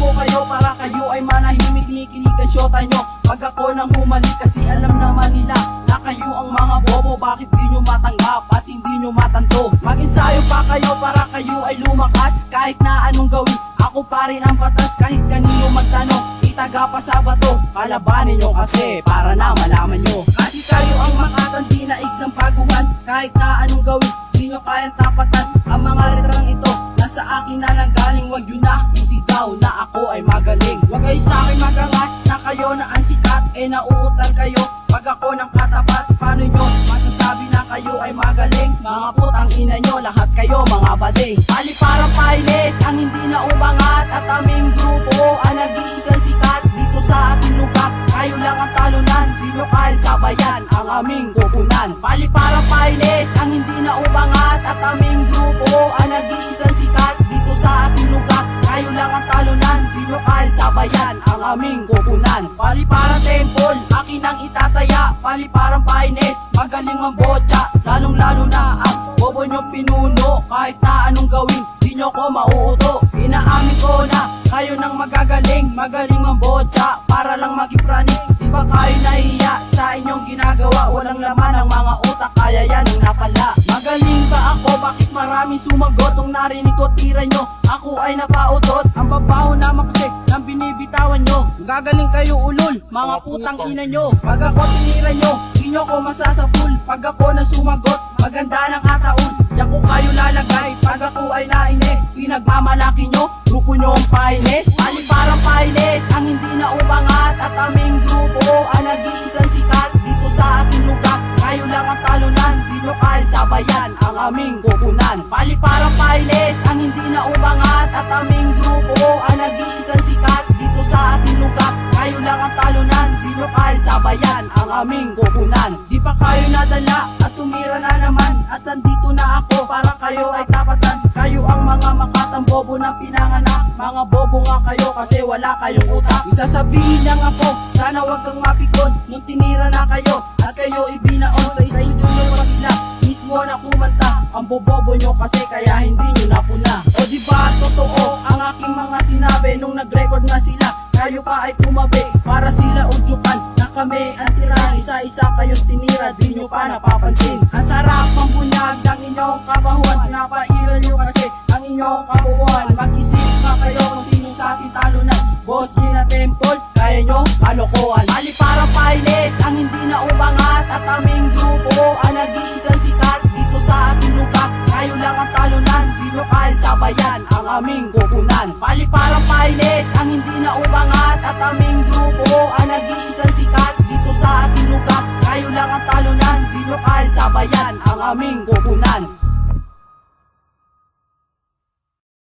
ko kayo para kayo ay manahimik, kinikilig ang syota nyo pag ako nang humalik, kasi alam naman nila na kayo ang mga bobo. Bakit di nyo matanggap at hindi nyo matanto? Mag-ensayo pa kayo para kayo ay lumakas. Kahit na anong gawin, ako pa rin ang patas. Kahit kanino magtanong, itaga pa sa bato. Kalabanin nyo kasi para na malaman nyo, kasi kayo ang makatandi na ng paguhan. Kahit na anong gawin, di nyo kayang tapatan. Ang mga letrang ito nasa akin na nanggaling. Wag yun na isigaw na ako ay magaling. Wag kayo sa akin magangas na kayo na ang sikat. Nauutal kayo pag ako ng katapat. Paano nyo masasabi na kayo ay magaling? Mga putang ina nyo, lahat kayo mga bading. Pali parang pailis ang hindi na umangat, at aming grupo ang nag-iisang sikat dito sa ating lugar. Kayo lang ang talunan, di nyo kaya sabayan ang aming kukunan. Pali parang pailis ang hindi na umangat, at aming grupo ang nag-iisang sikat dito sa ating lugar. Kayo lang ang talunan, di nyo kaya sabayan ang aming kukunan. Pali parang temple, akin ang itataya. Pali parang painis, magaling mambotya. Lalong lalo na ang bobo nyong pinuno. Kahit na anong gawin, di nyo ko mauuto. Inaamin ko na kayo nang magagaling, magaling mambotya para lang magipraning. Di ba kayo nahiya sa inyong ginagawa? Walang laman ang mga utak, kaya yan ang napala. Magaling ba ako? Bakit maraming sumagot? Nung narinig ko tira nyo, ako ay napautot. Ang babaho naman kasi nang binibitawan nyo. Gagaling kayo ulol, mga putang ina nyo. Pag ako tinira nyo, di nyo ko masasapul. Pag ako na sumagot, maganda ng kataon. Diyan ko kayo lalagay pag ako ay nainis. Pinagmamalaki nyo, grupo nyo ang painis. Pali parang painis ang hindi na umangat, at aming grupo ang nag-iisang sikat dito sa ating lugar. Kayo lang ang talunan, di nyo kaya sabayan ang aming kukunan. Pali parang painis ang hindi na umangat, at aming grupo ang nag-iisang sikat dito sa ating lugar. Kayo lang ang talunan, di nyo kaya sabayan ang aming kukunan. Di pa kayo nadala at tumira na naman, at nandito na ako para kayo ay tapatan. Kayo ang mga makatang bobo ng pinanganak. Mga bobo nga kayo kasi wala kayong utak. Isasabihin lang ako, sana wag kang mapikon. Nung tinira na kayo at kayo ibinaon, sa studio pa sila mismo na kumanta. Ang bobobo nyo kasi kaya hindi nyo napuna. O diba totoo ang aking mga sinabi? Nung nag-record na sila, kayo pa ay tumabi para sila udyukan na kami ang tira. Isa-isa kayong tinira, di nyo pa napapansin. Ang sarap ang bunyag ng inyong kabahuan. Napairal nyo kasi ang inyong kabubuhan. Mag-isip na kayo kung sino sa ating talunan. Boss Gina Temple, kaya nyo kalokohan. Pali parang pailis ang hindi na umangat, at aming grupo ang nag-iisang sikat dito sa ating lugar. Kayo lang ang talunan, di nyo kaya sabayan ang aming kukunan. Pali parang pailis ang hindi na umangat, at aming grupo ang nag-iisang sikat dito sa ating lugar. Kayo lang ang talunan, di nyo kaya sabayan ang aming kukunan.